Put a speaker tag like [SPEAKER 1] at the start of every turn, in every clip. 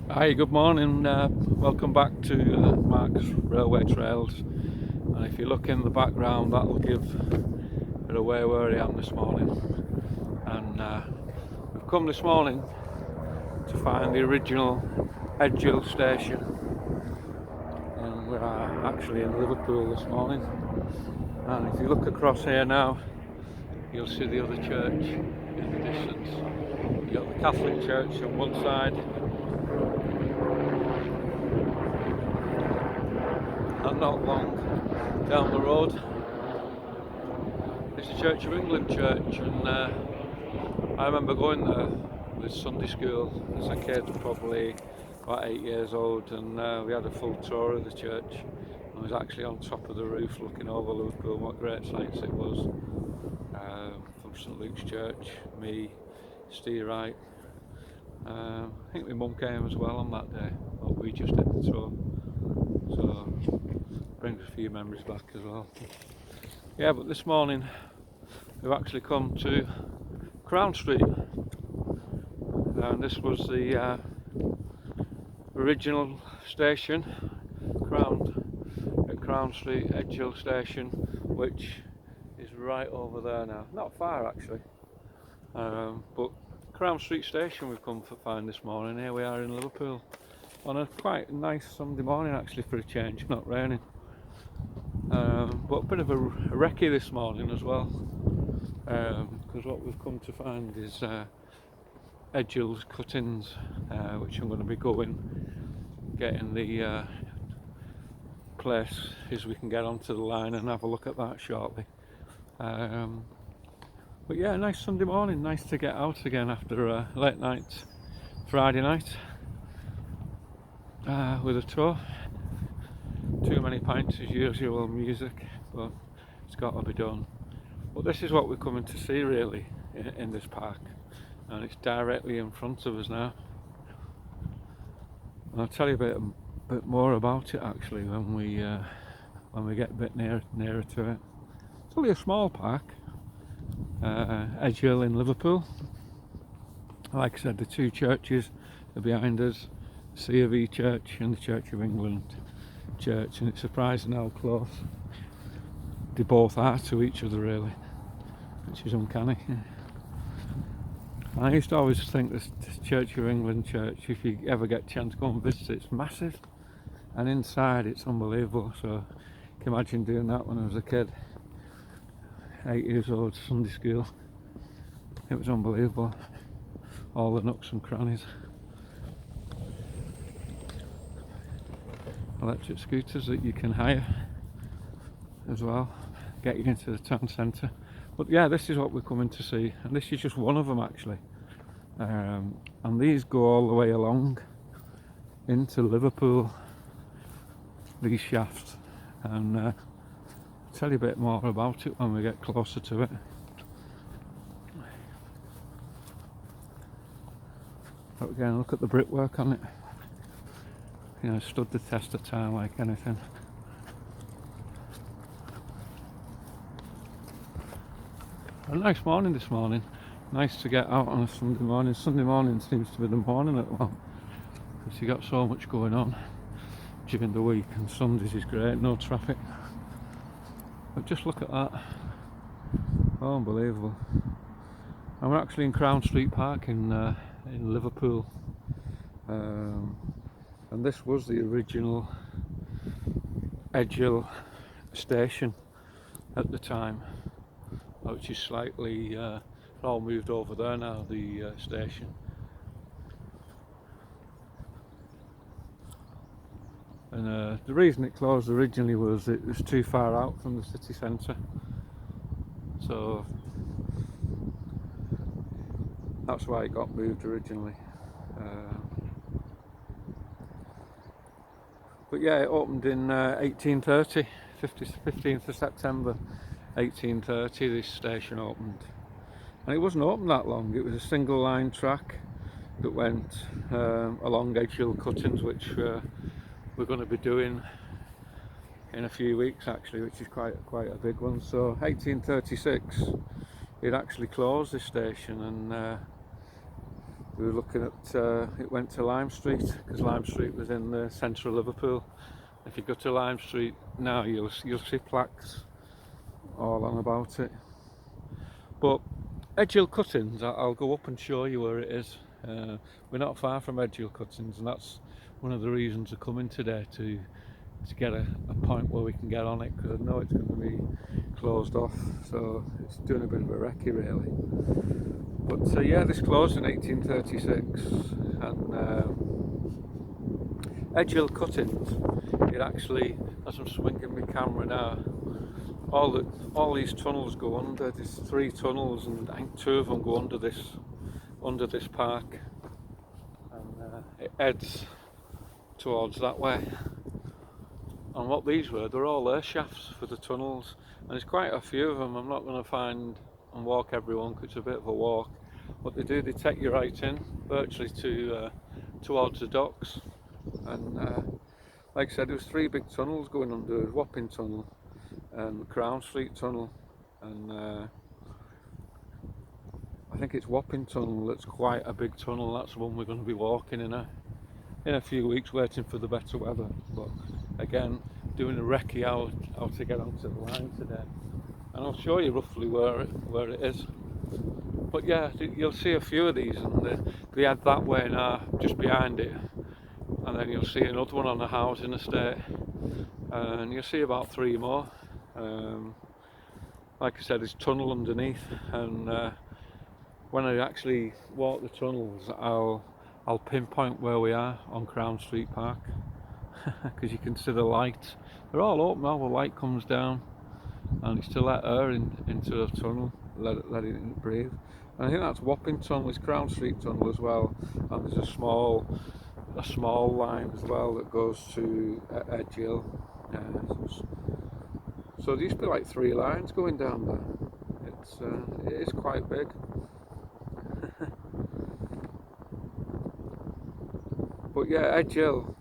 [SPEAKER 1] Hi, good morning. Welcome back to Mark's Railway Trails. And if you look in the background, that'll give it away where I am this morning. And we've come this morning to find the original Edgehill station. And we are actually in Liverpool this morning. And if you look across here now, you'll see the other church in the distance. You've got the Catholic Church on one side, and not long down the road is the Church of England church. And I remember going there with Sunday school as a kid, probably about 8 years old, and we had a full tour of the church. I was actually on top of the roof looking over Liverpool. What great sights it was. From St Luke's Church, me, Steve Wright. I think my mum came as well on that day, but we just did the tour. So brings a few memories back as well. Yeah, but this morning we've actually come to Crown Street, and this was the original station, Crown Street, Edgehill station, which is right over there now. Not far actually, but Crown Street station we've come to find this morning. Here we are in Liverpool on a quite nice Sunday morning actually, for a change, not raining. But a bit of a recce this morning as well, because what we've come to find is Edgehill's cuttings, which I'm going to be getting the place as we can get onto the line and have a look at that shortly. But yeah, nice Sunday morning, nice to get out again after a late night Friday night with a tour. Too many pints as usual, music, but it's got to be done. But this is what we're coming to see really in this park, and it's directly in front of us now. And I'll tell you a bit more about it actually when we get a bit nearer to it. It's only a small park, Edgehill in Liverpool. Like I said, the two churches are behind us, C of E Church and the Church of England Church, and it's surprising how close they both are to each other really, which is uncanny. I used to always think this Church of England church, if you ever get a chance to go and visit, it's massive, and inside it's unbelievable. So I can imagine doing that when I was a kid, 8 years old, Sunday school. It was unbelievable, all the nooks and crannies. Electric scooters that you can hire as well, get you into the town centre. But yeah, this is what we're coming to see, and this is just one of them actually. And these go all the way along into Liverpool, these shafts, and I'll tell you a bit more about it when we get closer to it. But again, look at the brickwork on it. You know, stood the test of time like anything. A nice morning this morning. Nice to get out on a Sunday morning. Sunday morning seems to be the morning at one, because you got so much going on during the week, and Sundays is great, no traffic. But just look at that, unbelievable. And we're actually in Crown Street Park in Liverpool, and this was the original Edgehill station at the time, which is slightly all moved over there now, the station. And the reason it closed originally was it was too far out from the city centre, so that's why it got moved originally. But yeah, it opened in 1830, 15th of September 1830 this station opened. And it wasn't open that long. It was a single line track that went along Edgehill cuttings, which we're going to be doing in a few weeks actually, which is quite a big one. So 1836 it actually closed this station, and we were looking at, it went to Lime Street, because Lime Street was in the centre of Liverpool. If you go to Lime Street now, you'll see plaques all on about it. But Edgehill Cuttings, I'll go up and show you where it is. We're not far from Edgehill Cuttings, and that's one of the reasons of coming today, to get a point where we can get on it, because I know it's going to be closed off, so it's doing a bit of a recce really. But yeah, this closed in 1836, and Edgehill Cuttings, it actually, as I'm swinging my camera now, all these tunnels go under. There's 3 tunnels, and I think 2 of them go under this park, and it heads towards that way. And what these were, they're all air shafts for the tunnels, and there's quite a few of them. I'm not going to find and walk everyone, because it's a bit of a walk. What they do, they take you right in, virtually towards the docks. And like I said, there was 3 big tunnels going under: Wapping Tunnel, and Crown Street Tunnel, and I think it's Wapping Tunnel that's quite a big tunnel. That's the one we're going to be walking in a few weeks, waiting for the better weather. But again, doing a recce how to get onto the line today, and I'll show you roughly where it is. But yeah, you'll see a few of these, and they head that way now, just behind it, and then you'll see another one on the housing estate, and you'll see about 3 more. Like I said, there's tunnel underneath, and when I actually walk the tunnels, I'll pinpoint where we are on Crown Street Park, because you can see the lights. They're all open now. The light comes down, and it's to let air into the tunnel, let it breathe. And I think that's Wapping Tunnel. It's Crown Street Tunnel as well, and there's a small line as well that goes to Edgehill. So there used to be like 3 lines going down there. It is quite big. But yeah, Edgehill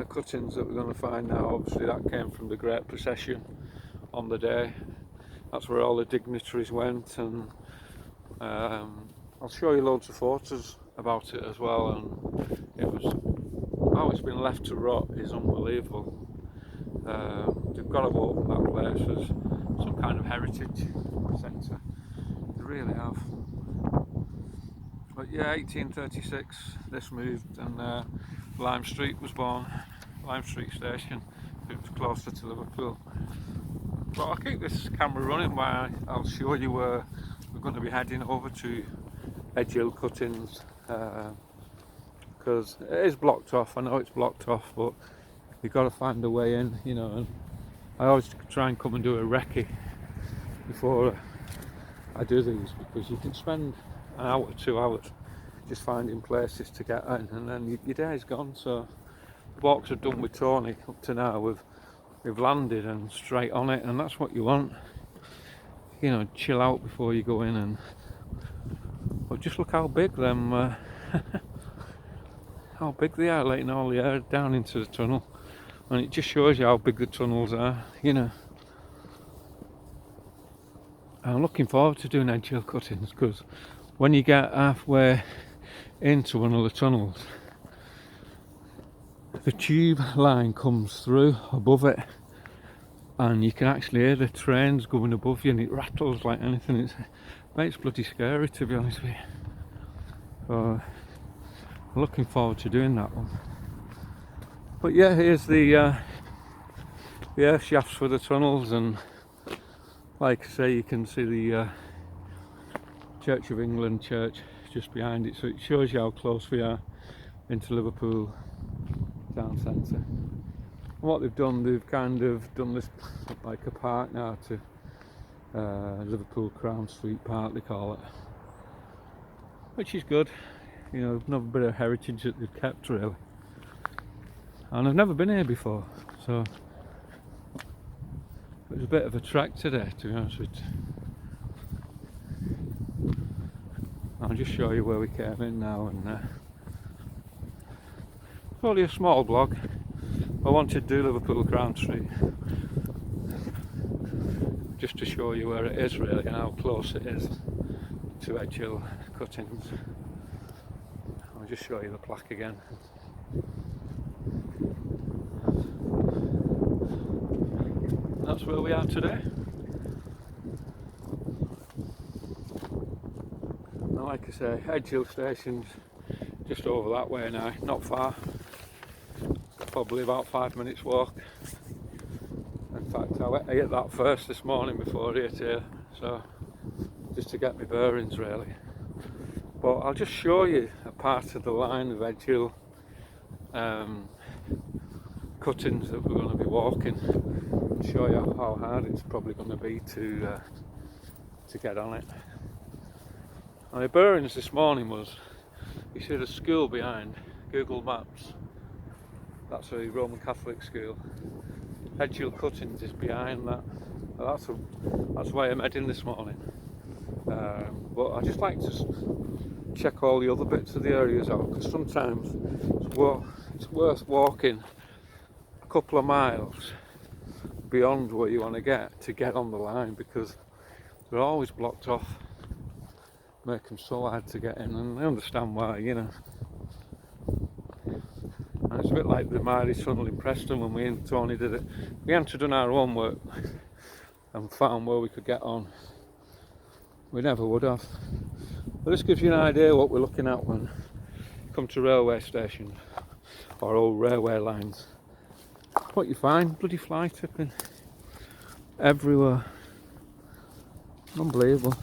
[SPEAKER 1] Cuttings that we're going to find now, obviously that came from the Great Procession on the day. That's where all the dignitaries went, and I'll show you loads of photos about it as well. And how it's been left to rot is unbelievable. They've got to open that place as some kind of heritage centre. They really have. But yeah, 1836 this moved, and Lime Street was born. Lime Street Station. It was closer to Liverpool. But I'll keep this camera running while I'll show you where we're going to be heading over to Edgehill Cuttings, because it is blocked off. I know it's blocked off, but you've got to find a way in, you know. And I always try and come and do a recce before I do these, because you can spend an hour, 2 hours just finding places to get in, and then your day's gone. So the walks are done with Tony up to now. We've landed and straight on it, and that's what you want, you know. Chill out before you go in. And but just look how big them how big they are, letting all the air down into the tunnel, and it just shows you how big the tunnels are, you know. I'm looking forward to doing Edgehill Cuttings, because when you get halfway into one of the tunnels, the tube line comes through above it, and you can actually hear the trains going above you, and it rattles like anything. It makes bloody scary, to be honest with you. So I'm looking forward to doing that one. But yeah, here's the air shafts for the tunnels, and like I say, you can see the Church of England church just behind it, so it shows you how close we are into Liverpool town centre. And what they've done, they've kind of done this like a park now to Liverpool Crown Street Park, they call it, which is good. You know, another bit of heritage that they've kept really. And I've never been here before, so it was a bit of a trek today, to be honest with you. I'll just show you where we came in now, and it's only a small blog. I wanted to do Liverpool Crown Street just to show you where it is really, and how close it is to Edgehill Cuttings. just show you the plaque again. That's where we are today. And like I say, Edge Hill Station's just over that way now, not far. Probably about 5 minutes walk. In fact, I hit that first this morning before I hit here, so just to get my bearings really. But I'll just show you a part of the line of Edge Hill cuttings that we're going to be walking, and show you how hard it's probably going to be to get on it. And the bearings this morning was, you see the school behind Google Maps, that's a Roman Catholic school. Edge Hill Cuttings is behind that. That's why I'm heading this morning. But I just like to check all the other bits of the areas out, because sometimes it's worth walking a couple of miles beyond where you want to get on the line, because they're always blocked off, make them so hard to get in, and I understand why, you know. And it's a bit like the Mary Tunnel in Preston when we and Tony did it. We hadn't done our own work and found where we could get on, we never would have. But this gives you an idea what we're looking at when you come to railway stations or old railway lines. What you find, bloody fly tipping everywhere. Unbelievable.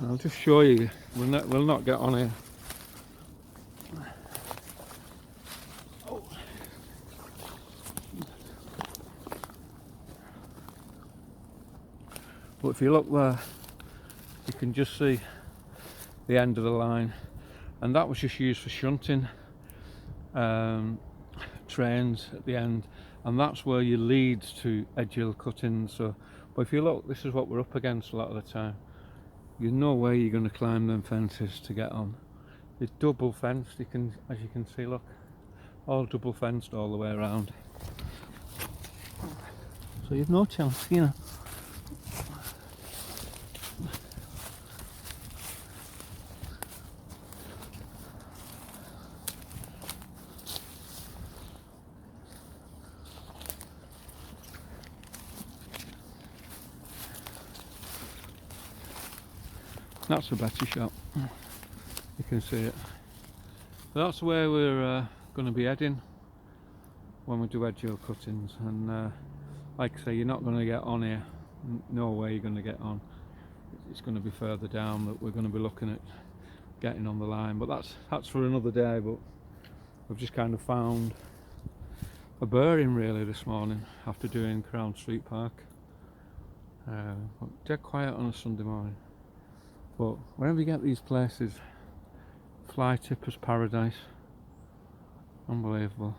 [SPEAKER 1] I'll just show you. We'll not get on here. Oh. But if you look there, you can just see the end of the line, and that was just used for shunting trains at the end, and that's where you lead to Edge Hill Cuttings. So, but if you look, this is what we're up against a lot of the time. There's no way you're going to climb them fences to get on. It's double fenced, as you can see, look, all double fenced all the way around. So you've no chance, you know. That's a better shot, you can see it. So that's where we're going to be heading when we do Edge Hill Cuttings, and like I say, you're not going to get on here, no way you're going to get on. It's going to be further down that we're going to be looking at getting on the line, but that's for another day. But we've just kind of found a bearing really this morning after doing Crown Street Park. Dead quiet on a Sunday morning. But whenever you get these places, fly tipper's paradise, unbelievable.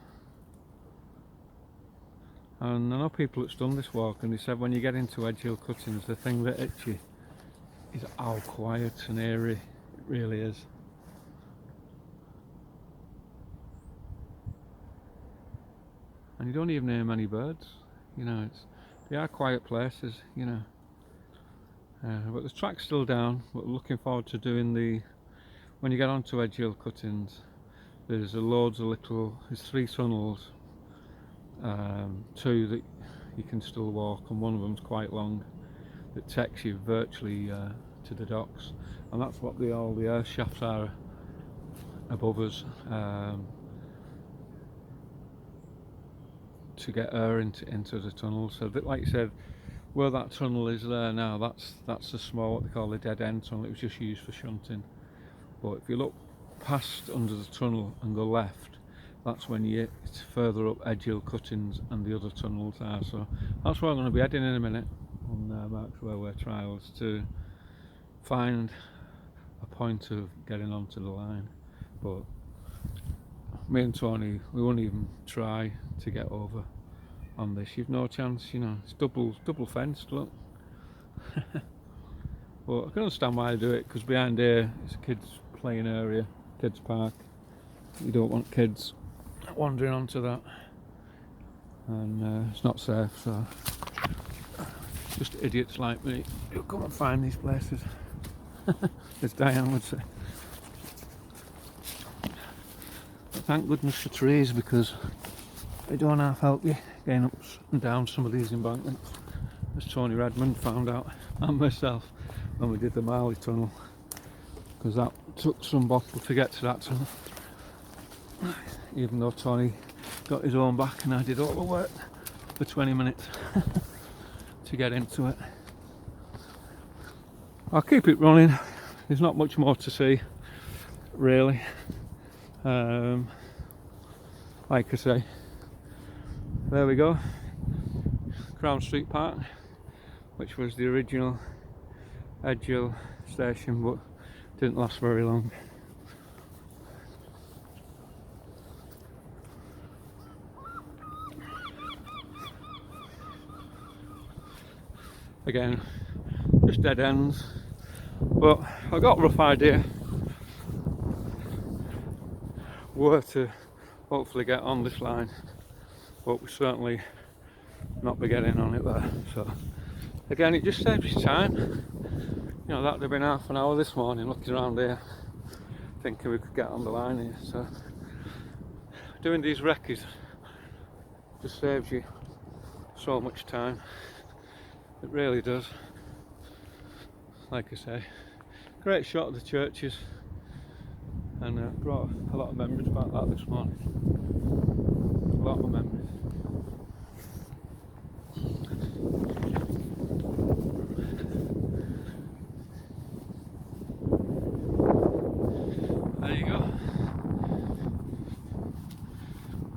[SPEAKER 1] And I know people that's done this walk, and they said when you get into Edge Hill Cuttings, the thing that hits you is how quiet and airy it really is. And you don't even hear many birds, you know. They are quiet places, you know. But the track's still down. We're looking forward to doing when you get onto Edge Hill Cuttings, there's there's 3 tunnels, 2 that you can still walk, and one of them's quite long, that takes you virtually to the docks, and that's what all the air shafts are above us, to get air into the tunnel. So a bit like you said, where that tunnel is there now, that's a small, what they call the dead end tunnel. It was just used for shunting. But if you look past under the tunnel and go left, that's when it's further up Edge Hill Cuttings and the other tunnels are. So that's where I'm going to be heading in a minute on Mark's Railway Trials, to find a point of getting onto the line. But me and Tony, we won't even try to get over on this. You've no chance, you know. It's double fenced, look. But I can understand why I do it, because behind here it's a kids playing area, kids park. You don't want kids wandering onto that, and it's not safe. So just idiots like me who come and find these places. as Diane would say. Thank goodness for trees, because they don't half help you getting up and down some of these embankments, as Tony Redmond found out, and myself, when we did the Marley tunnel, because that took some bottle to get to that tunnel, even though Tony got his own back and I did all the work for 20 minutes to get into it. I'll keep it running. There's not much more to see, really. Like I say, there we go, Crown Street Park, which was the original Edgehill station, but didn't last very long. Again, just dead ends, but I got a rough idea where to hopefully get on this line, but we certainly not be getting on it there. So again, it just saves you time. You know, that would have been half an hour this morning looking around here thinking we could get on the line here. So doing these recces just saves you so much time. It really does. Like I say, great shot of the churches, and brought a lot of memories about that this morning. A lot of memories. There you go,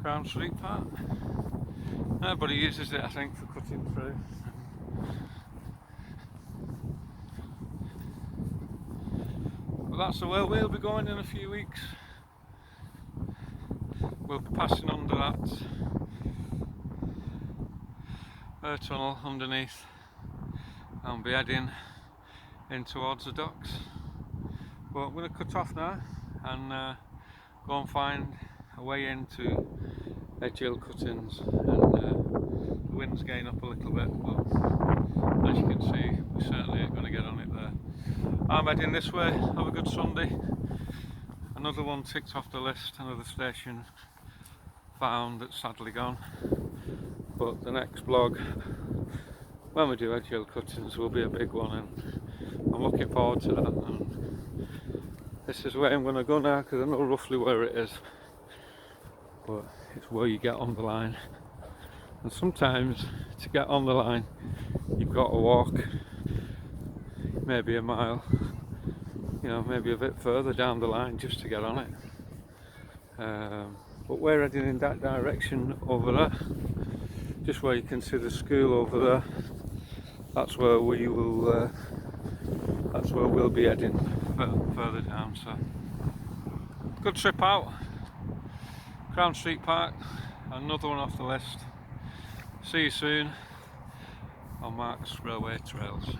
[SPEAKER 1] Crown Street Park. Everybody uses it, I think, for cutting through. But that's the way we'll be going in a few weeks. We'll be passing under that tunnel underneath and be heading in towards the docks. But I'm going to cut off now and go and find a way into Edgehill cuttings, and the wind's getting up a little bit, but as you can see, we certainly ain't going to get on it there. I'm heading this way. Have a good Sunday. Another one ticked off the list, another station found that's sadly gone. But the next vlog, when we do Edgehill cuttings, will be a big one, and I'm looking forward to that. And this is where I'm going to go now, because I know roughly where it is, but it's where you get on the line. And sometimes to get on the line you've got to walk maybe a mile, you know, maybe a bit further down the line just to get on it. But we're heading in that direction over there, just where you can see the school over there. That's where we will. That's where we'll be heading further down. So good trip out. Crown Street Park, another one off the list. See you soon on Mark's Railway Trails.